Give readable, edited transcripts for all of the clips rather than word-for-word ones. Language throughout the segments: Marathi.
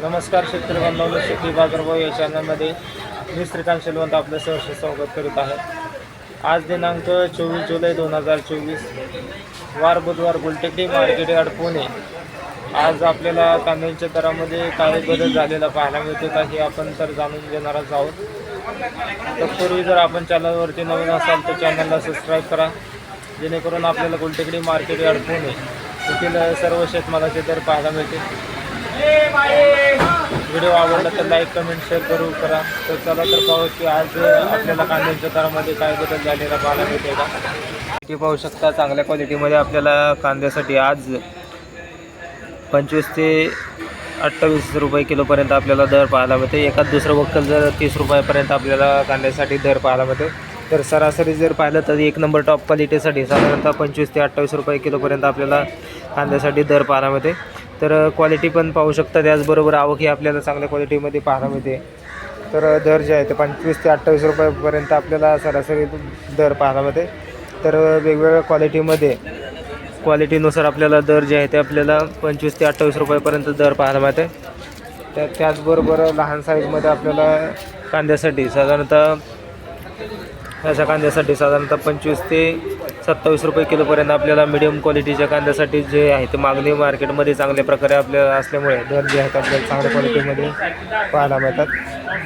नमस्कार शेतकरी बांधवांनो, शेती बाजारभाव या चॅनलमध्ये मी श्रीकांत शेलवंत आपलं सहर्ष स्वागत करीत आहे। आज दिनांक 24 जुलै 2024 वार बुधवार, गुलटेकडी मार्केट यार्ड पुणे। आज आपल्याला कांद्याच्या दरामध्ये काय बदल झालेला पाहायला मिळतो का हे आपण तर जाणून घेणारच आहोत। तत्पूर्वी जर आपण चॅनलवरती नवीन असाल तर चॅनलला सबस्क्राईब करा, जेणेकरून आपल्याला गुलटेकडी मार्केट यार्ड पुणे येथील सर्व शेतमालाचे दर पाहायला मिळतील। व्हिडिओ आवडला तर लाईक कमेंट शेअर जरूर करा। तर चला तर पाहू की आज आपल्याला कांद्याच्या दरामध्ये काय बदल झालेला पाहायला मिळते का। ते पाहू शकता, चांगल्या क्वालिटीमध्ये आपल्याला कांद्यासाठी आज 25 ते 28 रुपये किलोपर्यंत आपल्याला दर पाहायला मिळते। एखाद दुसरं वक्कल जर 30 रुपयापर्यंत आपल्याला कांद्यासाठी दर पाहायला मिळते। तर सरासरी जर पाहिलं तर एक नंबर टॉप क्वालिटीसाठी साधारणतः 25 ते 28 रुपये किलोपर्यंत आपल्याला कांद्यासाठी दर पाहायला मिळते। तर क्वालिटी पण पाहू शकता, त्याचबरोबर आवकही आपल्याला चांगल्या क्वालिटीमध्ये पाहायला मिळते। तर दर जे आहे ते 25 ते 28 रुपयापर्यंत आपल्याला सरासरी दर पाहायला मिळते। तर वेगवेगळ्या क्वालिटीनुसार आपल्याला दर जे आहे ते आपल्याला 25 ते 28 रुपयापर्यंत दर पाहायला मिळते। त्याचबरोबर लहान साईजमध्ये आपल्याला कांद्यासाठी साधारणतः 25 ते 27 रुपये किलोपर्यंत आपल्याला मीडियम क्वालिटीच्या कांद्यासाठी जे आहे ते मागणी मार्केटमध्ये चांगल्या प्रकारे आपल्याला असल्यामुळे दर जे आहेत आपल्याला चांगल्या क्वालिटीमध्ये पाहायला मिळतात।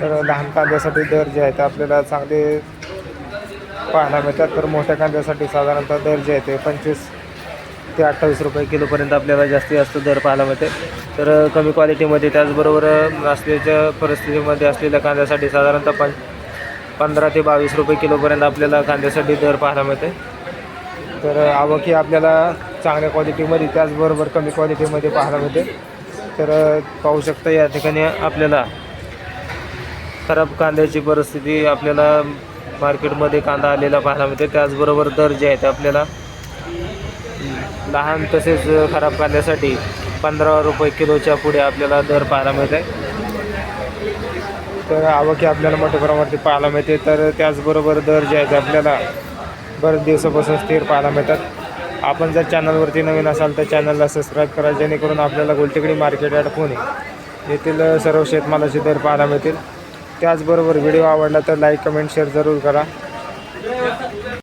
तर लहान कांद्यासाठी दर जे आहेत आपल्याला चांगले पाहायला मिळतात। तर मोठ्या कांद्यासाठी साधारणतः दर जे आहे ते 25 ते 28 रुपये किलोपर्यंत आपल्याला जास्तीत जास्त दर पाहायला मिळते। तर कमी क्वालिटीमध्ये त्याचबरोबर असल्याच्या परिस्थितीमध्ये असलेल्या कांद्यासाठी साधारणतः 15 ते 22 रुपये किलोपर्यंत आपल्याला कांद्यासाठी दर पाहायला मिळते। तर आवकही आपल्याला चांगल्या क्वालिटीमध्ये त्याचबरोबर कमी क्वालिटीमध्ये पाहायला मिळते। तर पाहू शकता या ठिकाणी आपल्याला खराब कांद्याची परिस्थिती आपल्याला मार्केटमध्ये कांदा आलेला पाहायला मिळते। त्याचबरोबर दर जे आहेत आपल्याला लहान तसेच खराब कांद्यासाठी 15 रुपये किलोच्या पुढे आपल्याला दर पाहायला मिळते। तर आवक आपल्याला मोठ्या प्रमाणावरती पाहायला मिळते। तर त्याचबरोबर दर जे आहेत आपल्याला बरेच दिवसापासून स्थिर पाहायला मिळतात। आपण जर चॅनलवरती नवीन असाल तर चॅनलला सबस्क्राईब करा, जेणेकरून आपल्याला गुलटेकडी मार्केट यार्ड पुणे येथील सर्व शेतमालाचे दर पाहायला मिळतील। त्याचबरोबर व्हिडिओ आवडला तर लाईक कमेंट शेअर जरूर करा।